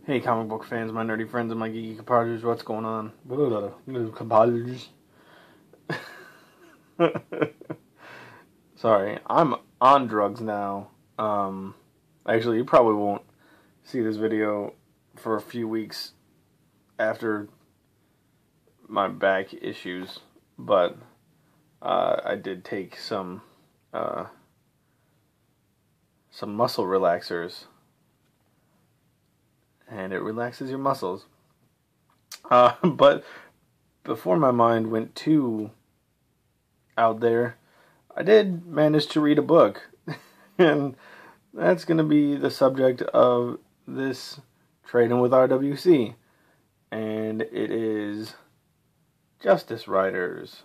Hey, comic book fans, my nerdy friends, and my geeky compadres, what's going on? Compadres. Sorry, I'm on drugs now. Actually, you probably won't see this video for a few weeks after my back issues, but I did take some muscle relaxers, and it relaxes your muscles. But before my mind went too out there, I did manage to read a book, and that's going to be the subject of this Tradin with RWC, and it is Justice Riders.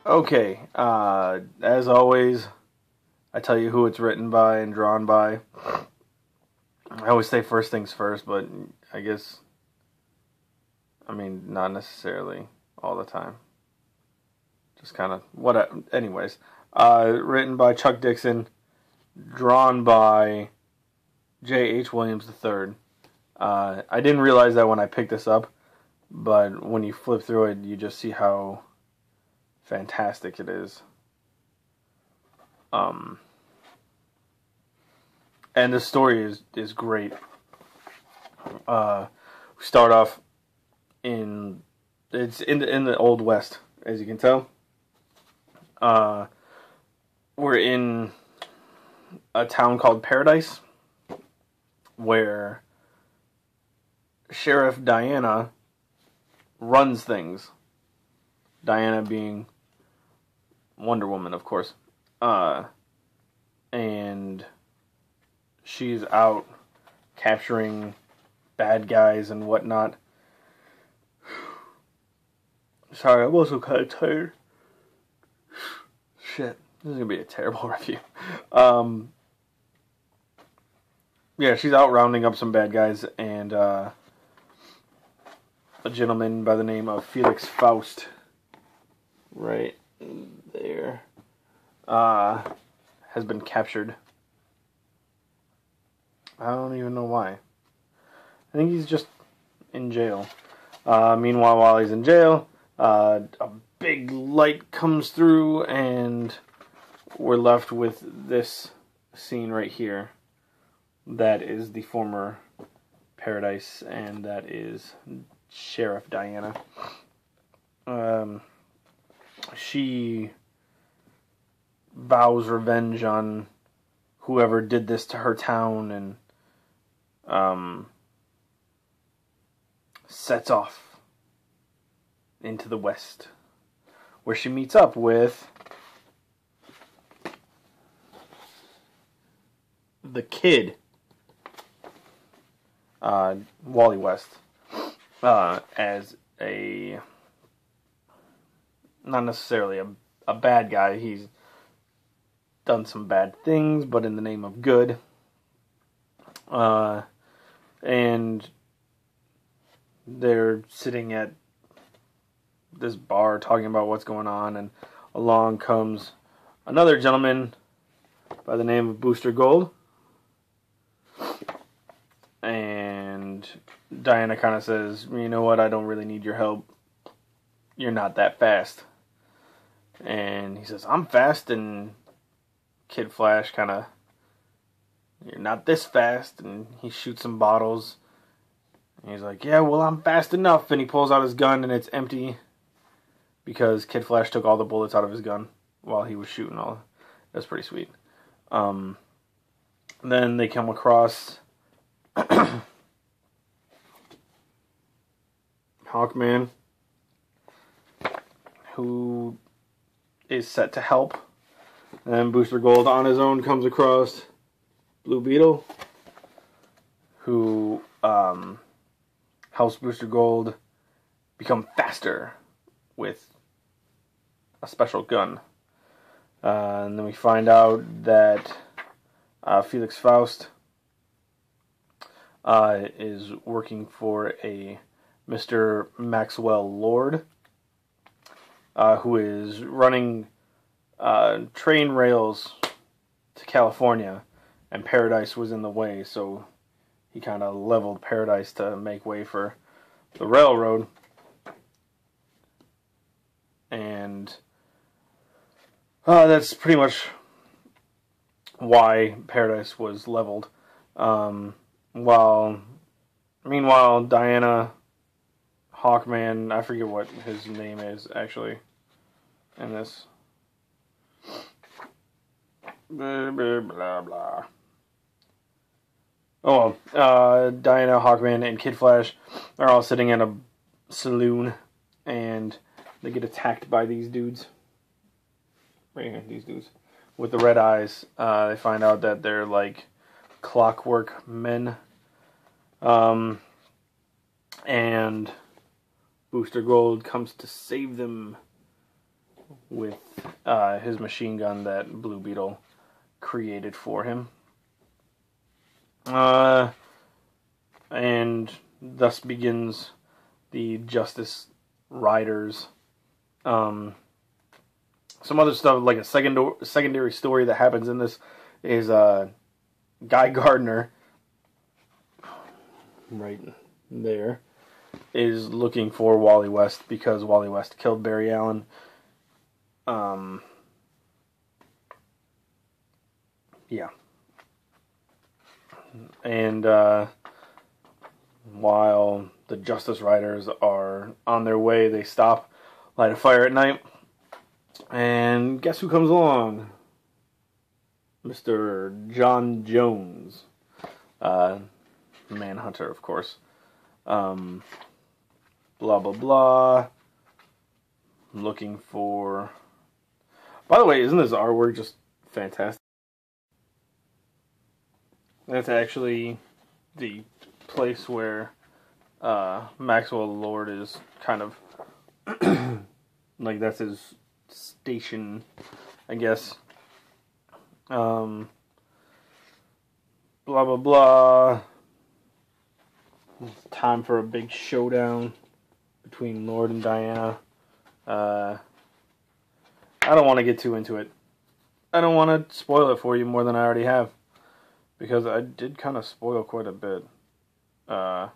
Okay, as always, I tell you who it's written by and drawn by. I always say first things first, but I guess, not necessarily all the time. Just kind of, anyways. Written by Chuck Dixon, drawn by J.H. Williams III. I didn't realize that when I picked this up, but when you flip through it, you just see how fantastic it is. And the story is great. We start off in the Old West, as you can tell. We're in a town called Paradise, where Sheriff Diana runs things. Diana being Wonder Woman, of course. And she's out capturing bad guys and whatnot. Sorry, I'm also kind of tired. Shit, this is going to be a terrible review. Yeah, she's out rounding up some bad guys, and a gentleman by the name of Felix Faust, right there, has been captured. I don't even know why. I think he's just in jail. Meanwhile, while he's in jail, a big light comes through, and we're left with this scene right here. That is the former Paradise, and that is Sheriff Diana. She vows revenge on whoever did this to her town, and sets off into the West, where she meets up with the kid, Wally West, as a, not necessarily a bad guy. He's done some bad things, but in the name of good. And they're sitting at this bar talking about what's going on, and along comes another gentleman by the name of Booster Gold. And Diana kind of says, you know what, I don't really need your help. You're not that fast. And he says, I'm fast, and Kid Flash kind of, you're not this fast, and he shoots some bottles. And he's like, yeah, well, I'm fast enough. And he pulls out his gun, and it's empty because Kid Flash took all the bullets out of his gun while he was shooting all. That's pretty sweet. Then they come across Hawkman, who is set to help. And Booster Gold on his own comes across Blue Beetle, who helps Booster Gold become faster with a special gun. And then we find out that Felix Faust is working for a Mr. Maxwell Lord, who is running train rails to California, and Paradise was in the way, so he kind of leveled Paradise to make way for the railroad. And that's pretty much why Paradise was leveled. Meanwhile, Diana, Hawkman, I forget what his name is actually in this. Blah, blah, blah, blah. Oh well, Diana, Hawkman, and Kid Flash are all sitting in a saloon, and they get attacked by these dudes. Right here, these dudes with the red eyes. They find out that they're like clockwork men. And Booster Gold comes to save them with his machine gun that Blue Beetle created for him. And thus begins the Justice Riders. Some other stuff, like a secondary story that happens in this, is Guy Gardner, right there, is looking for Wally West because Wally West killed Barry Allen. Yeah. And while the Justice Riders are on their way, they stop, light a fire at night, and guess who comes along? Mr. John Jones. Manhunter, of course. Blah, blah, blah. Looking for... By the way, isn't this artwork just fantastic? That's actually the place where Maxwell Lord is kind of... like, that's his station, I guess. Blah, blah, blah. It's time for a big showdown between Lord and Diana. I don't want to get too into it. I don't want to spoil it for you more than I already have, because I did kind of spoil quite a bit. But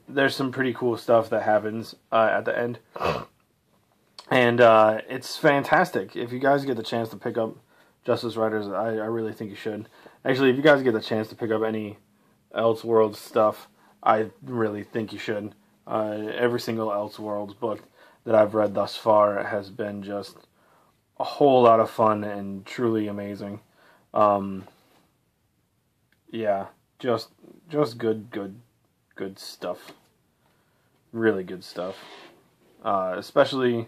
there's some pretty cool stuff that happens at the end. And it's fantastic. If you guys get the chance to pick up Justice Riders, I really think you should. Actually, if you guys get the chance to pick up any Elseworlds stuff, I really think you should. Every single Elseworlds book that I've read thus far has been just a whole lot of fun and truly amazing. Yeah, just good stuff. Really good stuff. Especially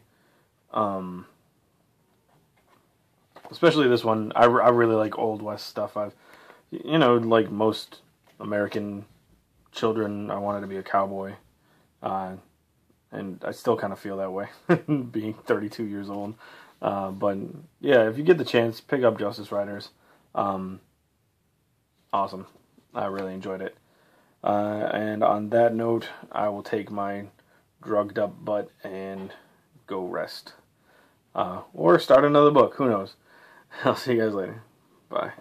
this one. I really like Old West stuff. Like most American children, I wanted to be a cowboy. And I still kind of feel that way, being 32 years old. But yeah, if you get the chance, pick up Justice Riders. Awesome. I really enjoyed it. And on that note, I will take my drugged up butt and go rest. Or start another book. Who knows? I'll see you guys later. Bye.